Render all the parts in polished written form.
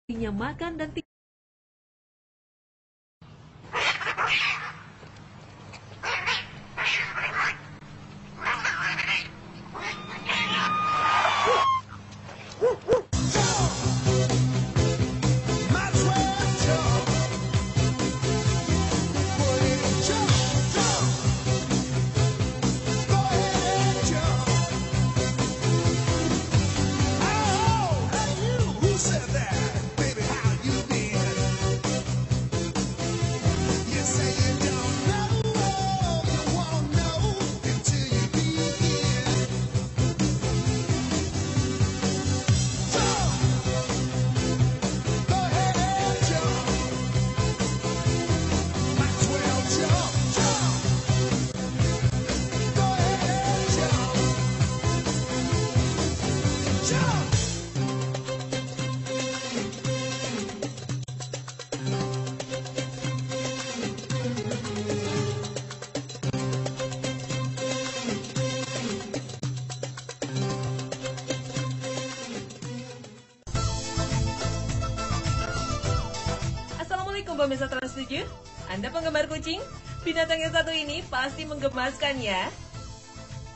dirinya makan dan tidur. Assalamualaikum pemirsa Trans 7. Anda penggemar kucing? Binatang yang satu ini pasti menggemaskan ya.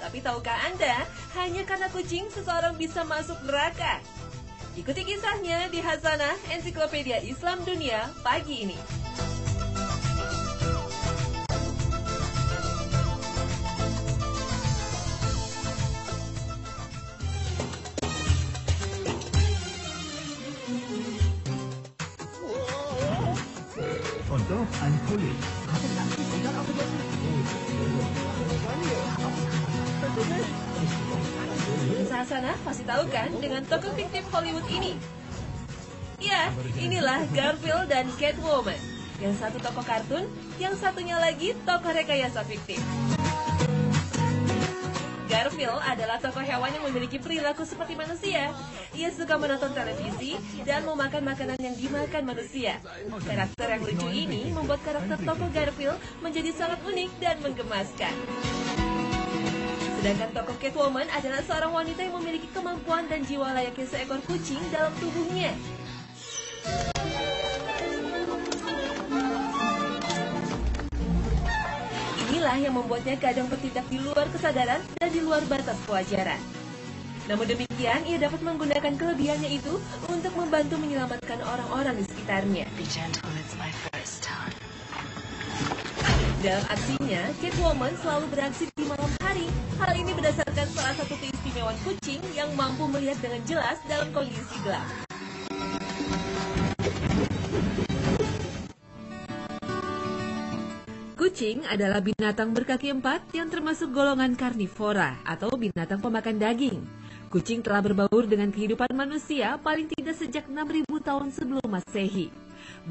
Tapi tahukah Anda, hanya karena kucing seseorang bisa masuk neraka? Ikuti kisahnya di Hasanah Ensiklopedia Islam Dunia pagi ini. Untuk kulit. Pemirsa Hasanah pasti tahu kan dengan tokoh fiktif Hollywood ini? Ya, inilah Garfield dan Catwoman. Yang satu tokoh kartun, yang satunya lagi tokoh rekayasa fiktif. Garfield adalah tokoh hewan yang memiliki perilaku seperti manusia. Ia suka menonton televisi dan memakan makanan yang dimakan manusia. Karakter yang lucu ini membuat karakter tokoh Garfield menjadi sangat unik dan menggemaskan. Sedangkan tokoh Catwoman adalah seorang wanita yang memiliki kemampuan dan jiwa layaknya seekor kucing dalam tubuhnya. Inilah yang membuatnya kadang bertindak di luar kesadaran dan di luar batas kewajaran. Namun demikian, ia dapat menggunakan kelebihannya itu untuk membantu menyelamatkan orang-orang di sekitarnya. Dalam aksinya, Catwoman selalu beraksi di malam hari. Hal ini berdasarkan salah satu keistimewaan kucing yang mampu melihat dengan jelas dalam kondisi gelap. Kucing adalah binatang berkaki empat yang termasuk golongan karnivora atau binatang pemakan daging. Kucing telah berbaur dengan kehidupan manusia paling tidak sejak 6.000 tahun sebelum Masehi.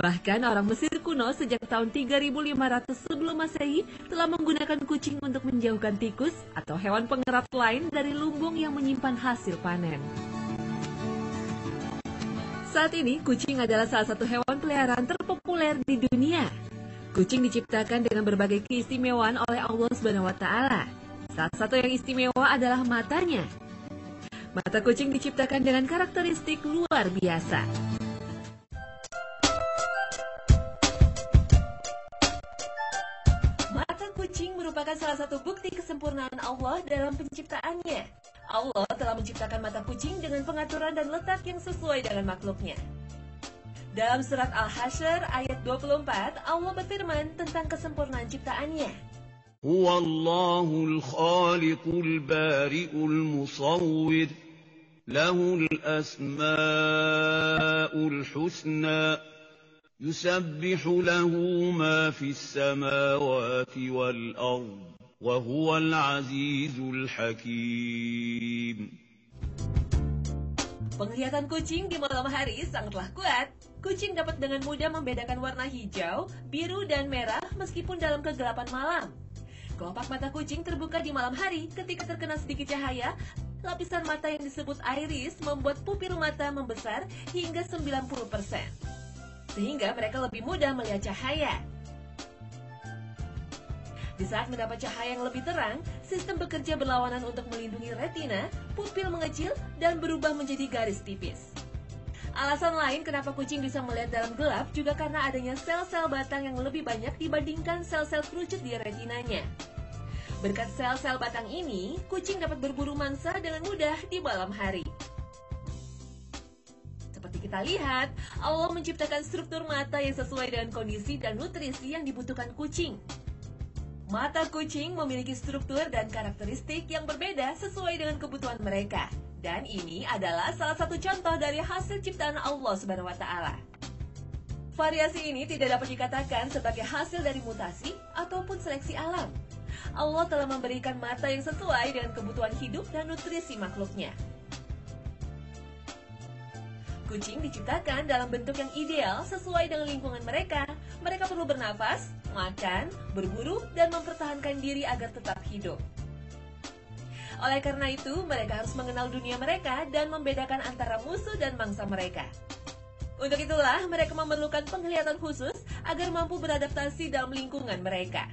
Bahkan orang Mesir kuno sejak tahun 3.500 sebelum Masehi telah menggunakan kucing untuk menjauhkan tikus atau hewan pengerat lain dari lumbung yang menyimpan hasil panen. Saat ini, kucing adalah salah satu hewan peliharaan terpopuler di dunia. Kucing diciptakan dengan berbagai keistimewaan oleh Allah SWT. Salah satu yang istimewa adalah matanya. Mata kucing diciptakan dengan karakteristik luar biasa. Mata kucing merupakan salah satu bukti kesempurnaan Allah dalam penciptaannya. Allah telah menciptakan mata kucing dengan pengaturan dan letak yang sesuai dengan makhluknya. Dalam surat Al-Hasyr ayat 24, Allah berfirman tentang kesempurnaan ciptaannya. Huwallahul khaliqul bari'ul musawwir, lahul asma'ul husna, yusabbihu lahu ma fis samawati wal ard, wa huwal azizul hakim. Penglihatan kucing di malam hari sangatlah kuat. Kucing dapat dengan mudah membedakan warna hijau, biru, dan merah meskipun dalam kegelapan malam. Kelopak mata kucing terbuka di malam hari ketika terkena sedikit cahaya. Lapisan mata yang disebut iris membuat pupil mata membesar hingga 90%. Sehingga mereka lebih mudah melihat cahaya. Di saat mendapat cahaya yang lebih terang, sistem bekerja berlawanan untuk melindungi retina, pupil mengecil, dan berubah menjadi garis tipis. Alasan lain kenapa kucing bisa melihat dalam gelap juga karena adanya sel-sel batang yang lebih banyak dibandingkan sel-sel kerucut di retinanya. Berkat sel-sel batang ini, kucing dapat berburu mangsa dengan mudah di malam hari. Seperti kita lihat, Allah menciptakan struktur mata yang sesuai dengan kondisi dan nutrisi yang dibutuhkan kucing. Mata kucing memiliki struktur dan karakteristik yang berbeda sesuai dengan kebutuhan mereka. Dan ini adalah salah satu contoh dari hasil ciptaan Allah SWT. Variasi ini tidak dapat dikatakan sebagai hasil dari mutasi ataupun seleksi alam. Allah telah memberikan mata yang sesuai dengan kebutuhan hidup dan nutrisi makhluknya. Kucing diciptakan dalam bentuk yang ideal sesuai dengan lingkungan mereka. Mereka perlu bernafas, makan, berburu, dan mempertahankan diri agar tetap hidup. Oleh karena itu, mereka harus mengenal dunia mereka dan membedakan antara musuh dan mangsa mereka. Untuk itulah, mereka memerlukan penglihatan khusus agar mampu beradaptasi dalam lingkungan mereka.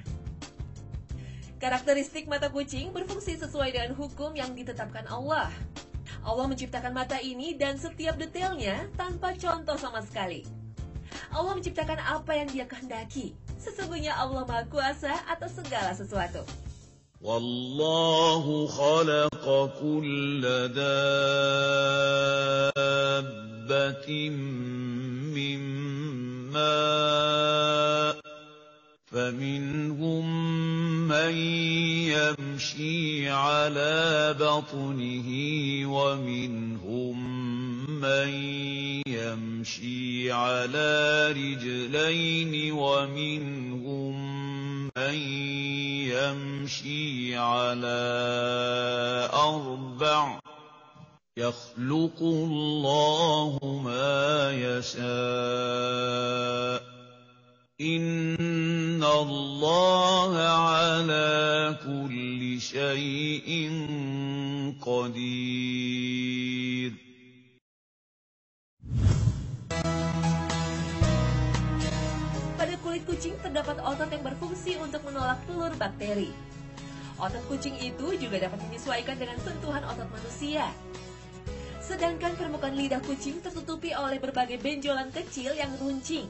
Karakteristik mata kucing berfungsi sesuai dengan hukum yang ditetapkan Allah. Allah menciptakan mata ini dan setiap detailnya tanpa contoh sama sekali. Allah menciptakan apa yang Dia kehendaki. Sesungguhnya Allah Maha Kuasa atas segala sesuatu. Wallahu khalaqa kulla dabbatin min ma' faminhum man yamshi ala batnihi wa minhum man yamshi ala rijlaini wa minhum man yamshi ala arba' yakhluqu Allahu ma yasha' Inna Allah ala kulli syai'in qadir. Pada kulit kucing terdapat otot yang berfungsi untuk menolak telur bakteri. Otot kucing itu juga dapat menyesuaikan dengan sentuhan otot manusia. Sedangkan permukaan lidah kucing tertutupi oleh berbagai benjolan kecil yang runcing.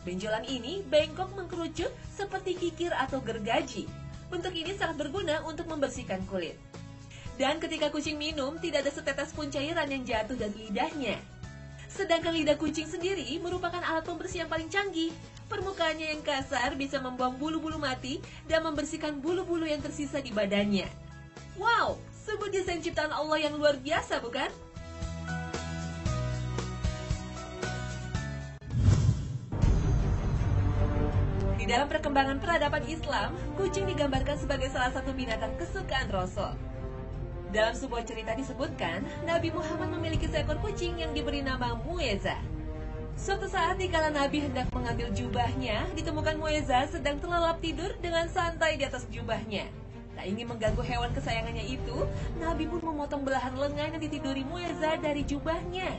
Benjolan ini bengkok mengkerucut seperti kikir atau gergaji. Bentuk ini sangat berguna untuk membersihkan kulit. Dan ketika kucing minum, tidak ada setetes pun cairan yang jatuh dari lidahnya. Sedangkan lidah kucing sendiri merupakan alat pembersih yang paling canggih. Permukaannya yang kasar bisa membuang bulu-bulu mati dan membersihkan bulu-bulu yang tersisa di badannya. Wow, sungguh desain ciptaan Allah yang luar biasa, bukan? Di dalam perkembangan peradaban Islam, kucing digambarkan sebagai salah satu binatang kesukaan Rasul. Dalam sebuah cerita disebutkan, Nabi Muhammad memiliki seekor kucing yang diberi nama Mueza. Suatu saat dikala Nabi hendak mengambil jubahnya, ditemukan Mueza sedang terlelap tidur dengan santai di atas jubahnya. Tak ingin mengganggu hewan kesayangannya itu, Nabi pun memotong belahan lengan yang ditiduri Mueza dari jubahnya.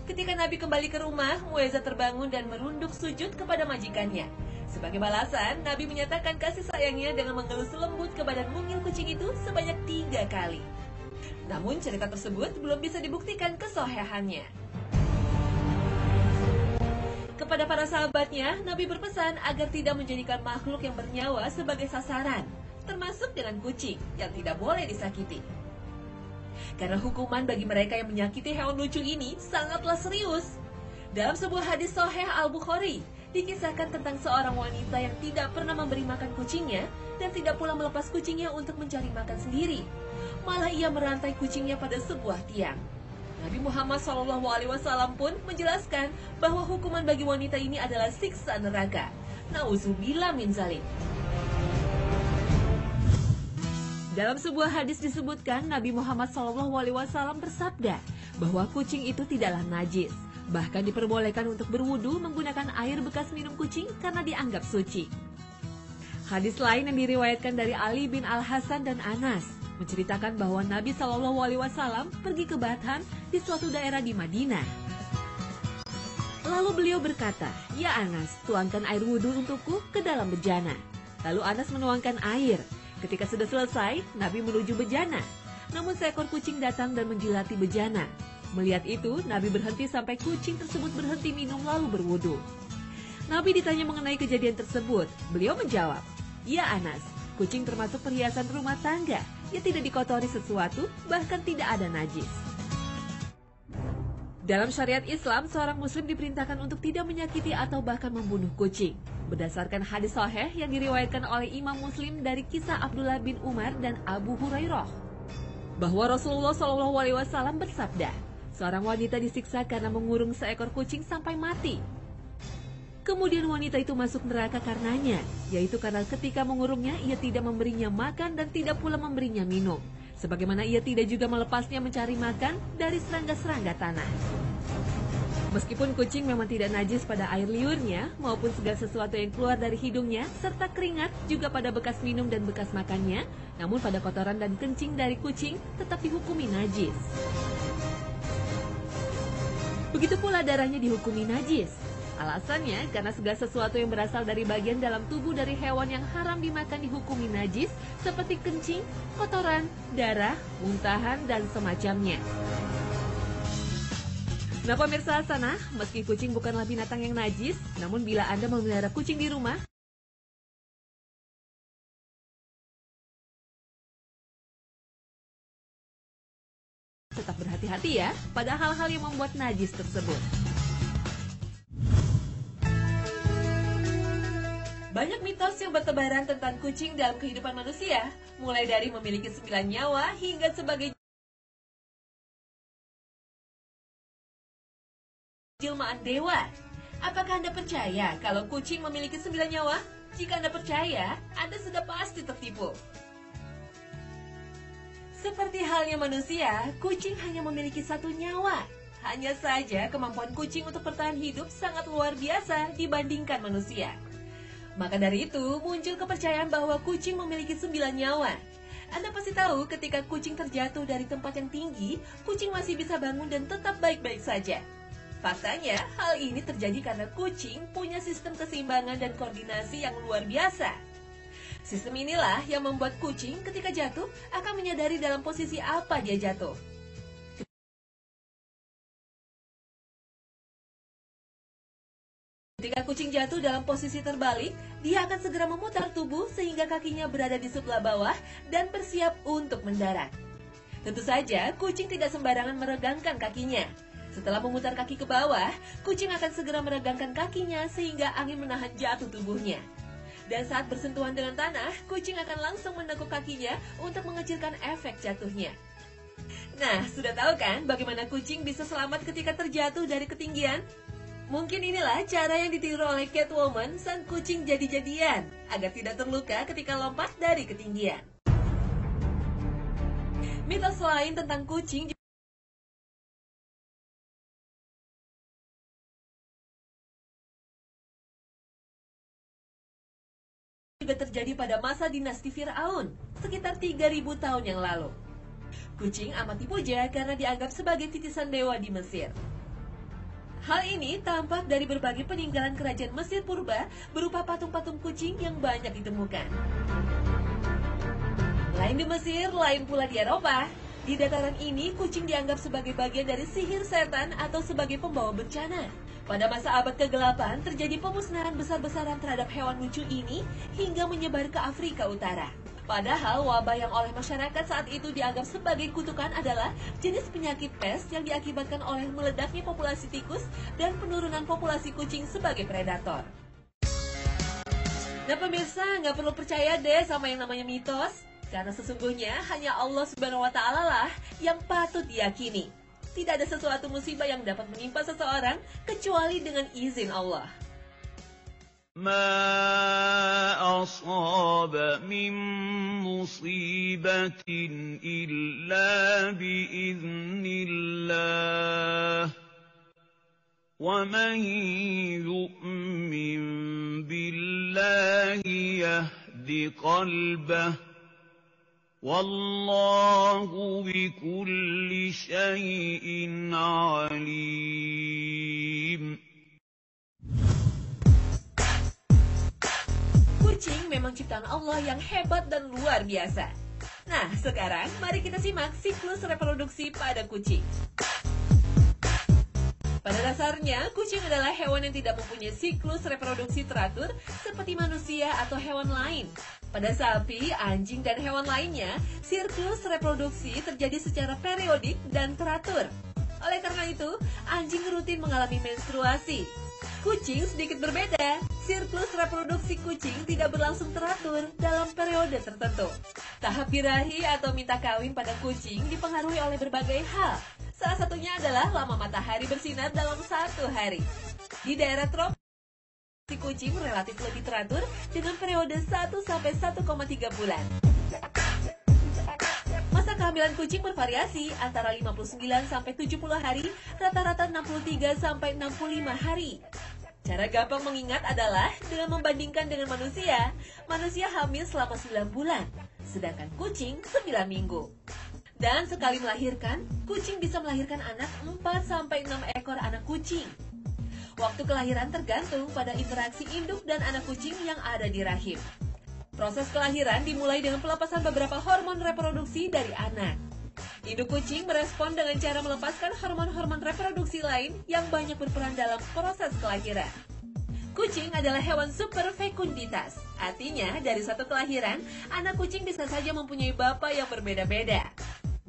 Ketika Nabi kembali ke rumah, Mueza terbangun dan merunduk sujud kepada majikannya. Sebagai balasan, Nabi menyatakan kasih sayangnya dengan mengelus lembut ke badan mungil kucing itu sebanyak 3 kali. Namun cerita tersebut belum bisa dibuktikan kesohihannya. Kepada para sahabatnya, Nabi berpesan agar tidak menjadikan makhluk yang bernyawa sebagai sasaran, termasuk dengan kucing yang tidak boleh disakiti. Karena hukuman bagi mereka yang menyakiti hewan lucu ini sangatlah serius. Dalam sebuah hadis Sahih Al-Bukhari, dikisahkan tentang seorang wanita yang tidak pernah memberi makan kucingnya dan tidak pula melepas kucingnya untuk mencari makan sendiri. Malah ia merantai kucingnya pada sebuah tiang. Nabi Muhammad SAW pun menjelaskan bahwa hukuman bagi wanita ini adalah siksa neraka. Nauzubillah min zalik. Dalam sebuah hadis disebutkan Nabi Muhammad SAW bersabda bahwa kucing itu tidaklah najis. Bahkan diperbolehkan untuk berwudu menggunakan air bekas minum kucing karena dianggap suci. Hadis lain yang diriwayatkan dari Ali bin Al-Hasan dan Anas menceritakan bahwa Nabi SAW pergi ke Batham di suatu daerah di Madinah. Lalu beliau berkata, "Ya Anas, tuangkan air wudu untukku ke dalam bejana." Lalu Anas menuangkan air. Ketika sudah selesai, Nabi menuju bejana. Namun seekor kucing datang dan menjilati bejana. Melihat itu, Nabi berhenti sampai kucing tersebut berhenti minum lalu berwudu. Nabi ditanya mengenai kejadian tersebut. Beliau menjawab, "Ya Anas, kucing termasuk perhiasan rumah tangga. Ia tidak dikotori sesuatu, bahkan tidak ada najis." Dalam syariat Islam, seorang muslim diperintahkan untuk tidak menyakiti atau bahkan membunuh kucing. Berdasarkan hadis sahih yang diriwayatkan oleh Imam Muslim dari kisah Abdullah bin Umar dan Abu Hurairah, bahwa Rasulullah SAW bersabda, seorang wanita disiksa karena mengurung seekor kucing sampai mati. Kemudian wanita itu masuk neraka karenanya, yaitu karena ketika mengurungnya ia tidak memberinya makan dan tidak pula memberinya minum. Sebagaimana ia tidak juga melepasnya mencari makan dari serangga-serangga tanah. Meskipun kucing memang tidak najis pada air liurnya maupun segala sesuatu yang keluar dari hidungnya, serta keringat juga pada bekas minum dan bekas makannya, namun pada kotoran dan kencing dari kucing tetap dihukumi najis. Begitu pula darahnya dihukumi najis. Alasannya karena segala sesuatu yang berasal dari bagian dalam tubuh dari hewan yang haram dimakan dihukumi najis, seperti kencing, kotoran, darah, muntahan, dan semacamnya. Nah pemirsa sana, meski kucing bukanlah binatang yang najis, namun bila Anda memelihara kucing di rumah, tetap berhati-hati ya pada hal-hal yang membuat najis tersebut. Banyak mitos yang bertebaran tentang kucing dalam kehidupan manusia, mulai dari memiliki 9 nyawa hingga sebagai jelmaan dewa. Apakah Anda percaya kalau kucing memiliki 9 nyawa? Jika Anda percaya, Anda sudah pasti tertipu. Seperti halnya manusia, kucing hanya memiliki 1 nyawa. Hanya saja kemampuan kucing untuk bertahan hidup sangat luar biasa dibandingkan manusia. Maka dari itu, muncul kepercayaan bahwa kucing memiliki 9 nyawa. Anda pasti tahu ketika kucing terjatuh dari tempat yang tinggi, kucing masih bisa bangun dan tetap baik-baik saja. Faktanya, hal ini terjadi karena kucing punya sistem keseimbangan dan koordinasi yang luar biasa. Sistem inilah yang membuat kucing ketika jatuh akan menyadari dalam posisi apa dia jatuh. Ketika kucing jatuh dalam posisi terbalik, dia akan segera memutar tubuh sehingga kakinya berada di sebelah bawah dan bersiap untuk mendarat. Tentu saja, kucing tidak sembarangan meregangkan kakinya. Setelah memutar kaki ke bawah, kucing akan segera meregangkan kakinya sehingga angin menahan jatuh tubuhnya. Dan saat bersentuhan dengan tanah, kucing akan langsung menekuk kakinya untuk mengecilkan efek jatuhnya. Nah, sudah tahu kan bagaimana kucing bisa selamat ketika terjatuh dari ketinggian? Mungkin inilah cara yang ditiru oleh Catwoman sang kucing jadi-jadian, agar tidak terluka ketika lompat dari ketinggian. Mitos lain tentang kucing juga terjadi pada masa dinasti Fir'aun, sekitar 3000 tahun yang lalu. Kucing amat dipuja karena dianggap sebagai titisan dewa di Mesir. Hal ini tampak dari berbagai peninggalan kerajaan Mesir purba berupa patung-patung kucing yang banyak ditemukan. Lain di Mesir, lain pula di Eropa. Di dataran ini, kucing dianggap sebagai bagian dari sihir setan atau sebagai pembawa bencana. Pada masa abad ke-8, terjadi pemusnahan besar-besaran terhadap hewan lucu ini hingga menyebar ke Afrika Utara. Padahal wabah yang oleh masyarakat saat itu dianggap sebagai kutukan adalah jenis penyakit pes yang diakibatkan oleh meledaknya populasi tikus dan penurunan populasi kucing sebagai predator. Nah pemirsa, nggak perlu percaya deh sama yang namanya mitos. Karena sesungguhnya hanya Allah Subhanahu wa Ta'ala lah yang patut diyakini. Tidak ada sesuatu musibah yang dapat menimpa seseorang kecuali dengan izin Allah. ما أصاب من مصيبة إلا بإذن الله ومن يؤمن بالله يهد قلبه والله بكل شيء عليم. Kucing memang ciptaan Allah yang hebat dan luar biasa. Nah, sekarang mari kita simak siklus reproduksi pada kucing. Pada dasarnya, kucing adalah hewan yang tidak mempunyai siklus reproduksi teratur seperti manusia atau hewan lain. Pada sapi, anjing, dan hewan lainnya, siklus reproduksi terjadi secara periodik dan teratur. Oleh karena itu, anjing rutin mengalami menstruasi. Kucing sedikit berbeda. Siklus reproduksi kucing tidak berlangsung teratur dalam periode tertentu. Tahap birahi atau minta kawin pada kucing dipengaruhi oleh berbagai hal. Salah satunya adalah lama matahari bersinar dalam satu hari. Di daerah tropis, kucing relatif lebih teratur dengan periode 1-1,3 bulan. Masa kehamilan kucing bervariasi antara 59-70 hari, rata-rata 63-65 hari. Cara gampang mengingat adalah dengan membandingkan dengan manusia. Manusia hamil selama 9 bulan, sedangkan kucing 9 minggu. Dan sekali melahirkan, kucing bisa melahirkan anak 4-6 ekor anak kucing. Waktu kelahiran tergantung pada interaksi induk dan anak kucing yang ada di rahim. Proses kelahiran dimulai dengan pelepasan beberapa hormon reproduksi dari anak. Induk kucing merespon dengan cara melepaskan hormon-hormon reproduksi lain yang banyak berperan dalam proses kelahiran. Kucing adalah hewan super fekunditas. Artinya, dari satu kelahiran, anak kucing bisa saja mempunyai bapak yang berbeda-beda.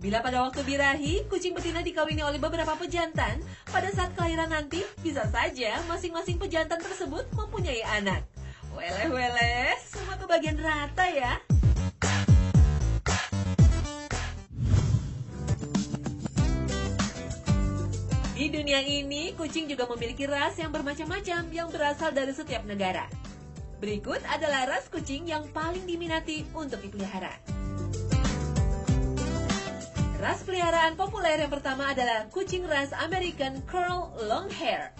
Bila pada waktu birahi, kucing betina dikawini oleh beberapa pejantan, pada saat kelahiran nanti, bisa saja masing-masing pejantan tersebut mempunyai anak. Weleh, semua kebagian rata ya. Di dunia ini, kucing juga memiliki ras yang bermacam-macam yang berasal dari setiap negara. Berikut adalah ras kucing yang paling diminati untuk dipelihara. Ras peliharaan populer yang pertama adalah kucing ras American Curl Longhair.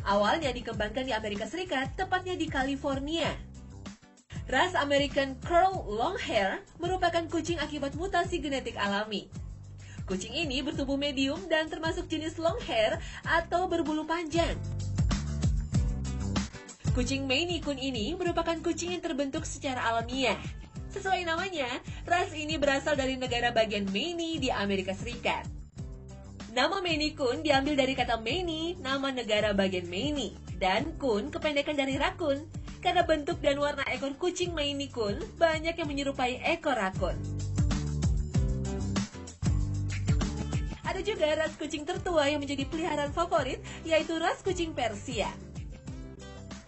Awalnya dikembangkan di Amerika Serikat, tepatnya di California. Ras American Curl Longhair merupakan kucing akibat mutasi genetik alami. Kucing ini bertubuh medium dan termasuk jenis Longhair atau berbulu panjang. Kucing Maine Coon ini merupakan kucing yang terbentuk secara alamiah. Sesuai namanya, ras ini berasal dari negara bagian Maine di Amerika Serikat. Nama Maine Coon diambil dari kata Maine, nama negara bagian Maine, dan Coon kependekan dari rakun, karena bentuk dan warna ekor kucing Maine Coon banyak yang menyerupai ekor rakun. Ada juga ras kucing tertua yang menjadi peliharaan favorit, yaitu ras kucing Persia.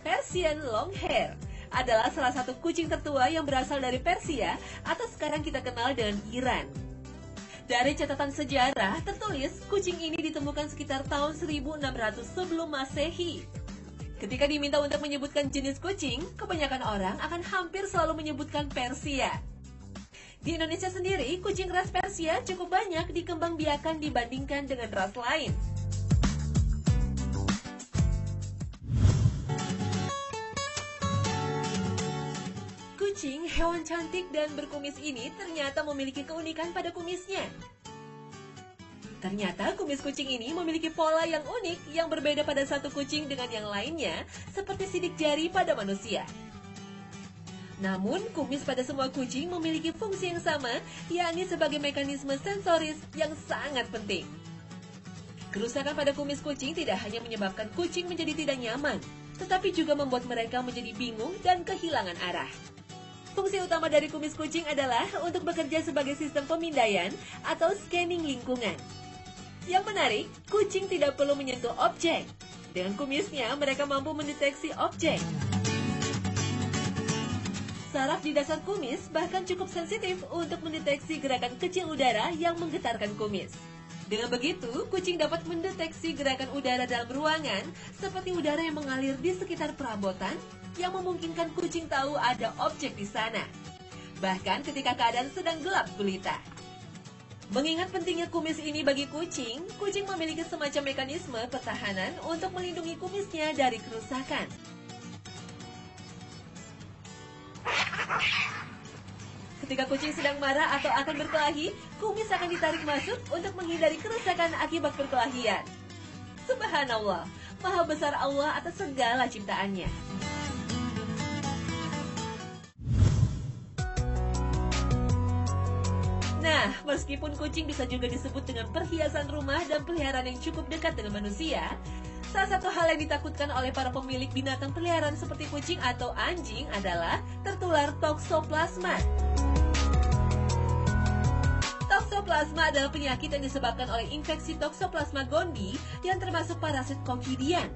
Persian Longhair adalah salah satu kucing tertua yang berasal dari Persia atau sekarang kita kenal dengan Iran. Dari catatan sejarah tertulis kucing ini ditemukan sekitar tahun 1600 sebelum Masehi. Ketika diminta untuk menyebutkan jenis kucing, kebanyakan orang akan hampir selalu menyebutkan Persia. Di Indonesia sendiri, kucing ras Persia cukup banyak dikembangbiakan dibandingkan dengan ras lain. Kucing, hewan cantik dan berkumis ini ternyata memiliki keunikan pada kumisnya. Ternyata kumis kucing ini memiliki pola yang unik yang berbeda pada satu kucing dengan yang lainnya, seperti sidik jari pada manusia. Namun, kumis pada semua kucing memiliki fungsi yang sama, yakni sebagai mekanisme sensoris yang sangat penting. Kerusakan pada kumis kucing tidak hanya menyebabkan kucing menjadi tidak nyaman, tetapi juga membuat mereka menjadi bingung dan kehilangan arah. Fungsi utama dari kumis kucing adalah untuk bekerja sebagai sistem pemindaian atau scanning lingkungan. Yang menarik, kucing tidak perlu menyentuh objek. Dengan kumisnya, mereka mampu mendeteksi objek. Saraf di dasar kumis bahkan cukup sensitif untuk mendeteksi gerakan kecil udara yang menggetarkan kumis. Dengan begitu, kucing dapat mendeteksi gerakan udara dalam ruangan seperti udara yang mengalir di sekitar perabotan yang memungkinkan kucing tahu ada objek di sana. Bahkan ketika keadaan sedang gelap gulita. Mengingat pentingnya kumis ini bagi kucing, kucing memiliki semacam mekanisme pertahanan untuk melindungi kumisnya dari kerusakan. Ketika kucing sedang marah atau akan berkelahi, kumis akan ditarik masuk untuk menghindari kerusakan akibat perkelahian. Subhanallah, Maha besar Allah atas segala ciptaannya. Nah, Nah, meskipun kucing bisa juga disebut dengan perhiasan rumah dan peliharaan yang cukup dekat dengan manusia, salah satu hal yang ditakutkan oleh para pemilik binatang peliharaan seperti kucing atau anjing adalah tertular toksoplasma. Toksoplasma adalah penyakit yang disebabkan oleh infeksi Toxoplasma gondii yang termasuk parasit kokidian.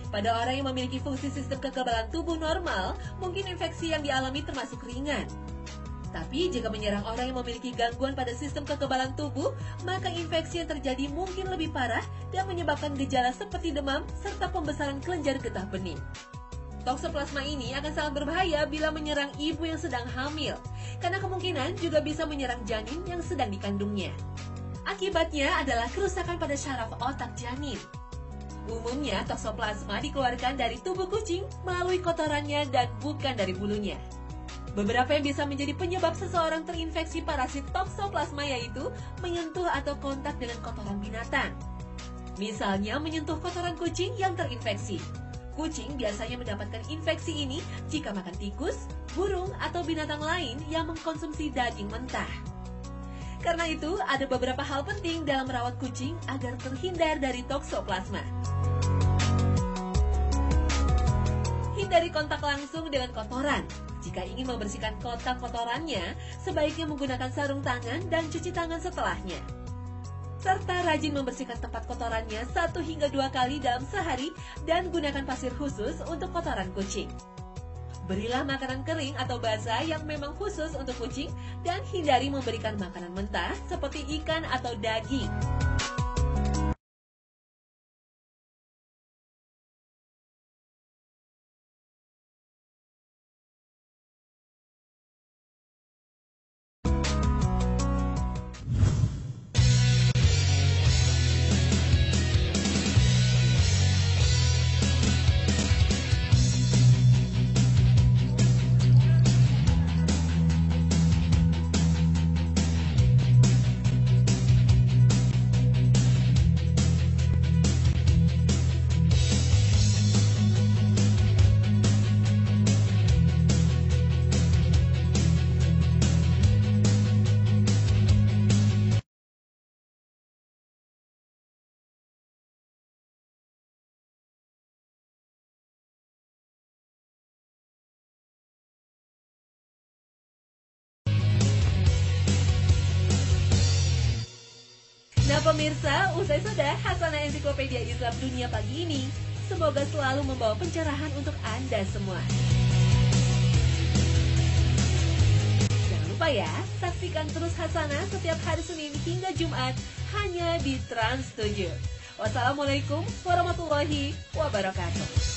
Pada orang yang memiliki fungsi sistem kekebalan tubuh normal, mungkin infeksi yang dialami termasuk ringan. Tapi jika menyerang orang yang memiliki gangguan pada sistem kekebalan tubuh, maka infeksi yang terjadi mungkin lebih parah dan menyebabkan gejala seperti demam serta pembesaran kelenjar getah bening. Toksoplasma ini akan sangat berbahaya bila menyerang ibu yang sedang hamil, karena kemungkinan juga bisa menyerang janin yang sedang dikandungnya. Akibatnya adalah kerusakan pada syaraf otak janin. Umumnya, toksoplasma dikeluarkan dari tubuh kucing melalui kotorannya dan bukan dari bulunya. Beberapa yang bisa menjadi penyebab seseorang terinfeksi parasit toksoplasma yaitu menyentuh atau kontak dengan kotoran binatang. Misalnya menyentuh kotoran kucing yang terinfeksi. Kucing biasanya mendapatkan infeksi ini jika makan tikus, burung, atau binatang lain yang mengkonsumsi daging mentah. Karena itu, ada beberapa hal penting dalam merawat kucing agar terhindar dari toksoplasma. Hindari kontak langsung dengan kotoran. Jika ingin membersihkan kotak kotorannya, sebaiknya menggunakan sarung tangan dan cuci tangan setelahnya. Serta rajin membersihkan tempat kotorannya 1 hingga 2 kali dalam sehari dan gunakan pasir khusus untuk kotoran kucing. Berilah makanan kering atau basah yang memang khusus untuk kucing dan hindari memberikan makanan mentah seperti ikan atau daging. Nah pemirsa, usai sudah Hasanah Ensiklopedia Islam Dunia pagi ini. Semoga selalu membawa pencerahan untuk Anda semua. Jangan lupa ya, saksikan terus Hasanah setiap hari Senin hingga Jumat hanya di Trans 7. Wassalamualaikum warahmatullahi wabarakatuh.